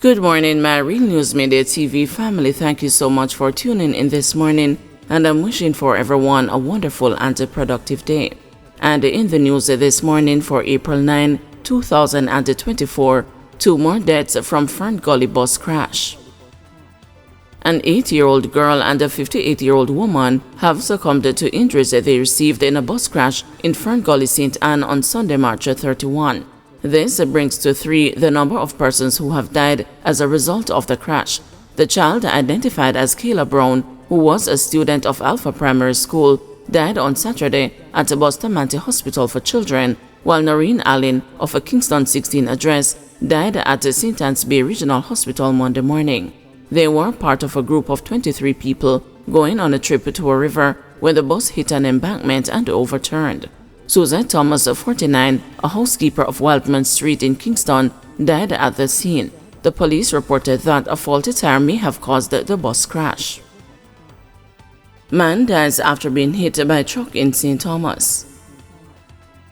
Good morning, my Real News Midday TV family. Thank you so much for tuning in this morning, and I'm wishing for everyone a wonderful and a productive day. And in the news this morning for April 9, 2024, 2 more deaths from Fern Gully bus crash. An 8-year-old girl and a 58-year-old woman have succumbed to injuries they received in a bus crash in Fern Gully, St. Anne on Sunday, March 31. This brings to 3 the number of persons who have died as a result of the crash. The child, identified as Kayla Brown, who was a student of Alpha Primary School, died on Saturday at the Bustamante Hospital for Children, while Noreen Allen, of a Kingston 16 address, died at the St. Anne's Bay Regional Hospital Monday morning. They were part of a group of 23 people going on a trip to a river when the bus hit an embankment and overturned. Susan Thomas, 49, a housekeeper of Wildman Street in Kingston, died at the scene. The police reported that a faulty tire may have caused the bus crash. Man dies after being hit by a truck in St. Thomas.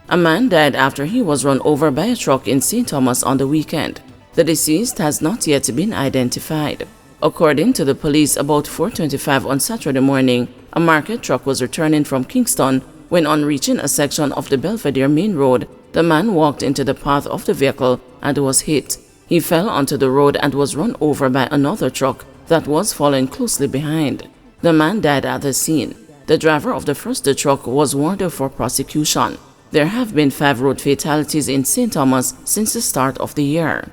A man died after he was run over by a truck in St. Thomas on the weekend. The deceased has not yet been identified. According to the police, about 4:25 on Saturday morning, a market truck was returning from Kingston when, on reaching a section of the Belvedere Main Road, the man walked into the path of the vehicle and was hit. He fell onto the road and was run over by another truck that was following closely behind. The man died at the scene. The driver of the first truck was warned for prosecution. There have been 5 road fatalities in St. Thomas since the start of the year.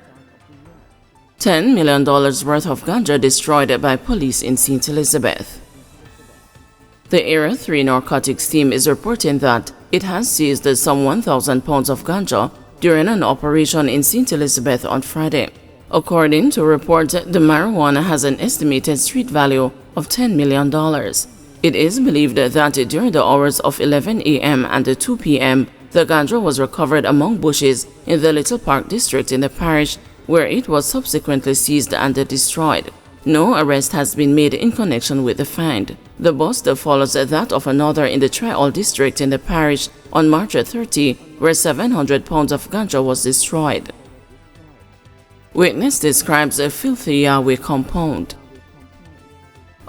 $10 million worth of ganja destroyed by police in St. Elizabeth. The Area 3 Narcotics Team is reporting that it has seized some 1,000 pounds of ganja during an operation in St. Elizabeth on Friday. According to reports, the marijuana has an estimated street value of $10 million. It is believed that during the hours of 11 a.m. and 2 p.m., the ganja was recovered among bushes in the Little Park district in the parish, where it was subsequently seized and destroyed. No arrest has been made in connection with the find. The bust follows that of another in the Trial district in the parish on March 30, where 700 pounds of ganja was destroyed. Witness describes a filthy Yahweh compound.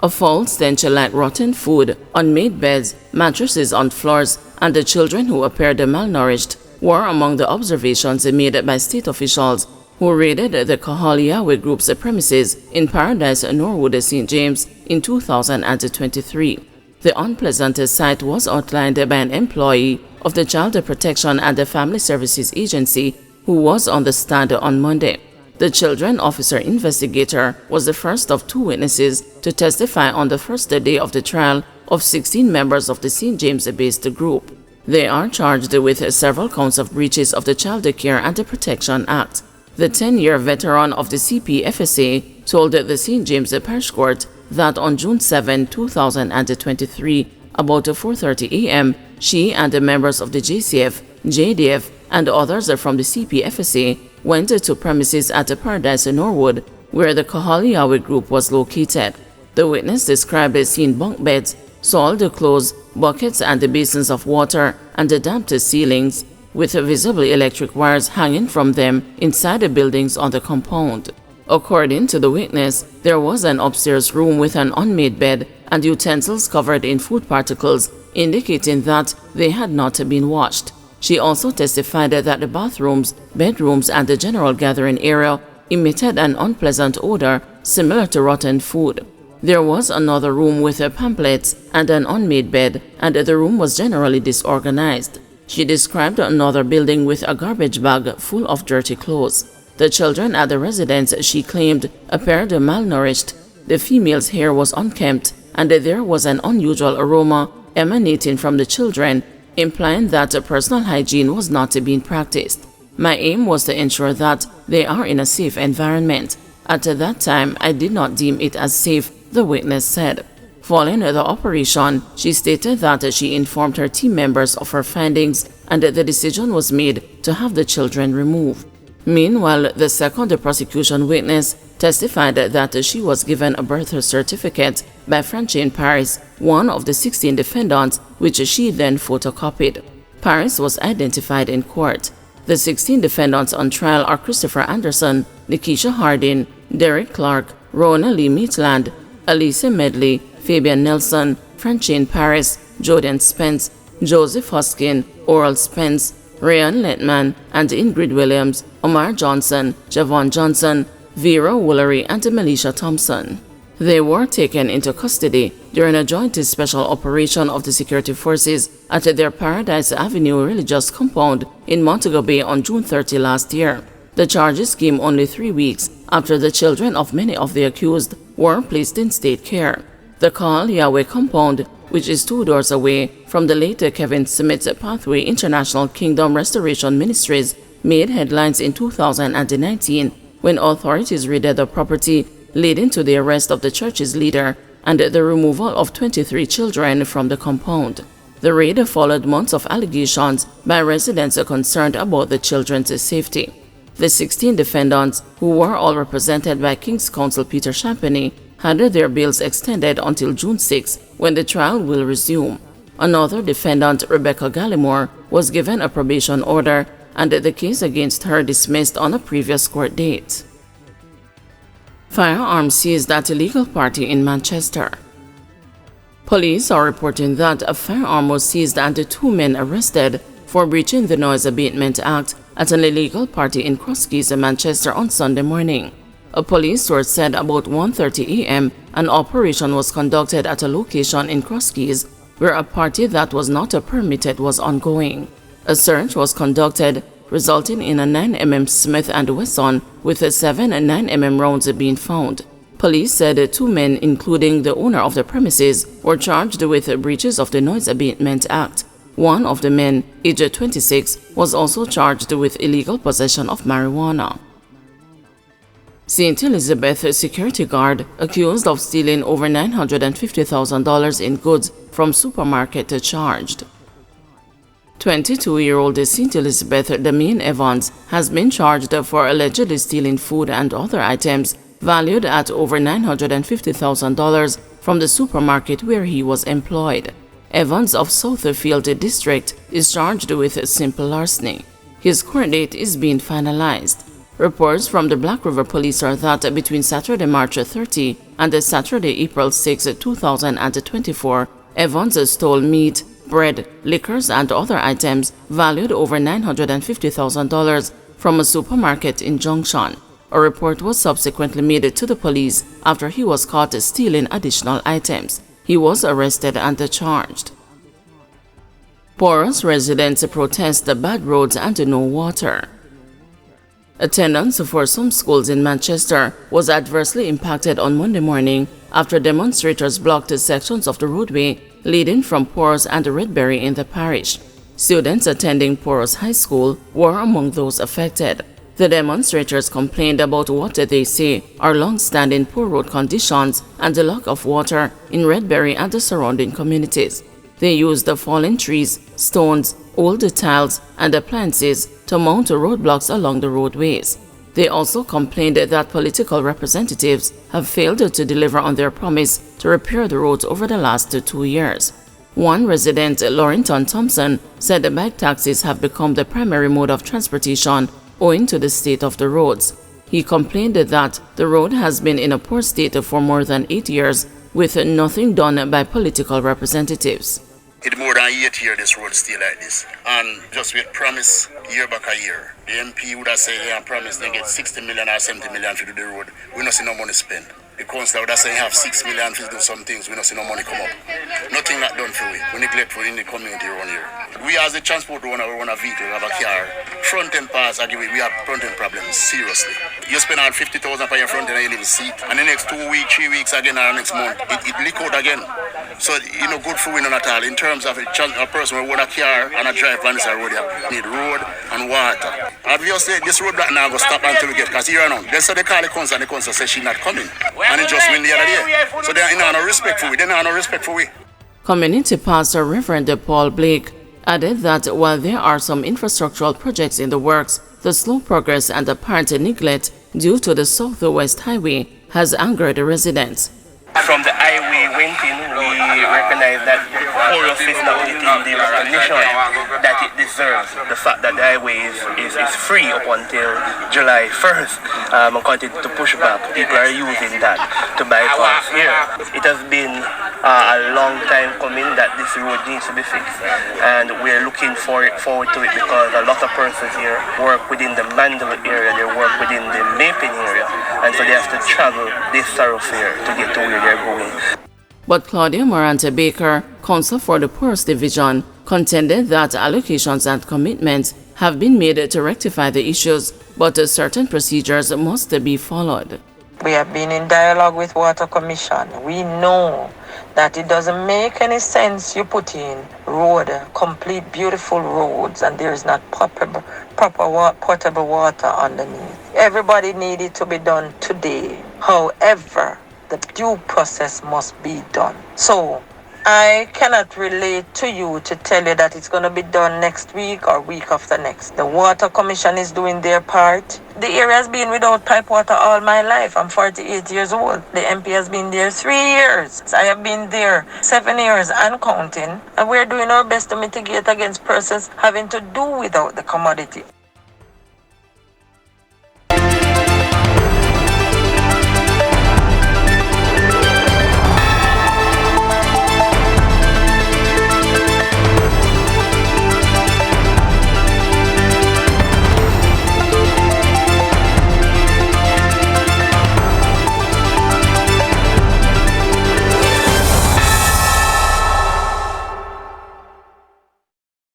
A foul stench like rotten food, unmade beds, mattresses on floors, and the children who appeared malnourished were among the observations made by state officials who raided the Kahal Yahweh Group's premises in Paradise, Norwood, St. James in 2023. The unpleasant sight was outlined by an employee of the Child Protection and Family Services Agency who was on the stand on Monday. The children officer investigator was the first of 2 witnesses to testify on the first day of the trial of 16 members of the St. James-based group. They are charged with several counts of breaches of the Child Care and Protection Act. The 10-year veteran of the CPFSA told the St. James Parish Court that on June 7, 2023, about 4:30 a.m., she and the members of the JCF, JDF, and others from the CPFSA went to premises at Paradise Norwood, where the Kahal Yahweh Group was located. The witness described seeing bunk beds, soiled clothes, buckets and basins of water, and damped ceilings, with visible electric wires hanging from them inside the buildings on the compound. According to the witness, there was an upstairs room with an unmade bed and utensils covered in food particles, indicating that they had not been washed. She also testified that the bathrooms, bedrooms, and the general gathering area emitted an unpleasant odor similar to rotten food. There was another room with pamphlets and an unmade bed, and the room was generally disorganized. She described another building with a garbage bag full of dirty clothes. The children at the residence, she claimed, appeared malnourished. The female's hair was unkempt, and there was an unusual aroma emanating from the children, implying that personal hygiene was not being practiced. My aim was to ensure that they are in a safe environment. At that time, I did not deem it as safe, the witness said. Following the operation, she stated that she informed her team members of her findings and the decision was made to have the children removed. Meanwhile, the second prosecution witness testified that she was given a birth certificate by Francine Paris, one of the 16 defendants, which she then photocopied. Paris was identified in court. The 16 defendants on trial are Christopher Anderson, Nikisha Hardin, Derek Clark, Rona Lee Maitland, Elise Medley, Fabian Nelson, Francine Paris, Jordan Spence, Joseph Hoskin, Oral Spence, Ryan Letman, and Ingrid Williams, Omar Johnson, Javon Johnson, Vera Woolery, and Melisha Thompson. They were taken into custody during a joint special operation of the security forces at their Paradise Avenue religious compound in Montego Bay on June 30 last year. The charges came only 3 weeks after the children of many of the accused were placed in state care. The Call Yahweh compound, which is 2 doors away from the late Kevin Smith's Pathway International Kingdom Restoration Ministries, made headlines in 2019 when authorities raided the property, leading to the arrest of the church's leader and the removal of 23 children from the compound. The raid followed months of allegations by residents concerned about the children's safety. The 16 defendants, who were all represented by King's Counsel Peter Champagny, had their bails extended until June 6, when the trial will resume. Another defendant, Rebecca Gallimore, was given a probation order and the case against her dismissed on a previous court date. Firearms seized at illegal party in Manchester. Police are reporting that a firearm was seized and 2 men arrested for breaching the Noise Abatement Act at an illegal party in Crosskeys, Manchester on Sunday morning. A police source said about 1:30 a.m. an operation was conducted at a location in Crosskeys where a party that was not permitted was ongoing. A search was conducted, resulting in a 9mm Smith & Wesson with 7 9mm rounds being found. Police said 2 men, including the owner of the premises, were charged with breaches of the Noise Abatement Act. One of the men, aged 26, was also charged with illegal possession of marijuana. St. Elizabeth security guard accused of stealing over $950,000 in goods from supermarket charged. 22-year-old St. Elizabeth Damien Evans has been charged for allegedly stealing food and other items valued at over $950,000 from the supermarket where he was employed. Evans of Southfield District is charged with simple larceny. His court date is being finalized. Reports from the Black River Police are that between Saturday, March 30 and Saturday, April 6, 2024, Evans stole meat, bread, liquors, and other items valued over $950,000 from a supermarket in Junction. A report was subsequently made to the police after he was caught stealing additional items. He was arrested and charged. Porous residents protest the bad roads and no water. Attendance for some schools in Manchester was adversely impacted on Monday morning after demonstrators blocked sections of the roadway leading from Porous and Redbury in the parish. Students attending Porous High School were among those affected. The demonstrators complained about what they say are long-standing poor road conditions and the lack of water in Redbury and the surrounding communities. They used the fallen trees, stones, old tiles, and appliances to mount roadblocks along the roadways. They also complained that political representatives have failed to deliver on their promise to repair the roads over the last 2 years. One resident, Laurenton Thompson, said the bike taxis have become the primary mode of transportation owing to the state of the roads. He complained that the road has been in a poor state for more than 8 years with nothing done by political representatives. It's more than 8 years this road stay like this. And just with promise year back a year. The MP would have said they promise they get 60 million or 70 million to do the road. We don't see no money spent. The council would have said they have 6 million to do some things. We don't see no money come up. Nothing not done for we. We neglect for in the community around here. We as a transport owner, we run a vehicle, we have a car. Front end parts, we have front end problems, seriously. You spend out 50,000 for your front end and you leave a seat. And the next 2 weeks, 3 weeks again, or next month, it leak out again. So, good for we not at all. In terms of a person who own a car and a drive on this road, you need road and water. Obviously, this road block now go stop until we get, because here now, they say they call the council and the council says she's not coming. And it just win the other day. So they have no respect for we. They have no respect for we. Community Pastor Reverend Paul Blake added that while there are some infrastructural projects in the works, the slow progress and apparent neglect due to the Southwest Highway has angered the residents. From the highway went in, we recognize that Chorus is not getting the recognition that it deserves. The fact that the highway is free up until July 1st, and continue to push back. People are using that to bypass here. It has been a long time coming that this road needs to be fixed, and we're looking forward to it because a lot of persons here work within the Mandel area, they work within the Mapin area, and so they have to travel this thoroughfare to get to where they're going. But Claudia Morante Baker, counsel for the Poorest Division, contended that allocations and commitments have been made to rectify the issues, but certain procedures must be followed. We have been in dialogue with Water Commission. We know that it doesn't make any sense you put in complete beautiful roads, and there is not proper potable water underneath. Everybody needs it to be done today. However, the due process must be done. So I cannot relate to you to tell you that it's going to be done next week or week after next. The Water Commission is doing their part. The area has been without pipe water all my life. I'm 48 years old. The MP has been there 3 years. I have been there 7 years and counting. And we're doing our best to mitigate against persons having to do without the commodity.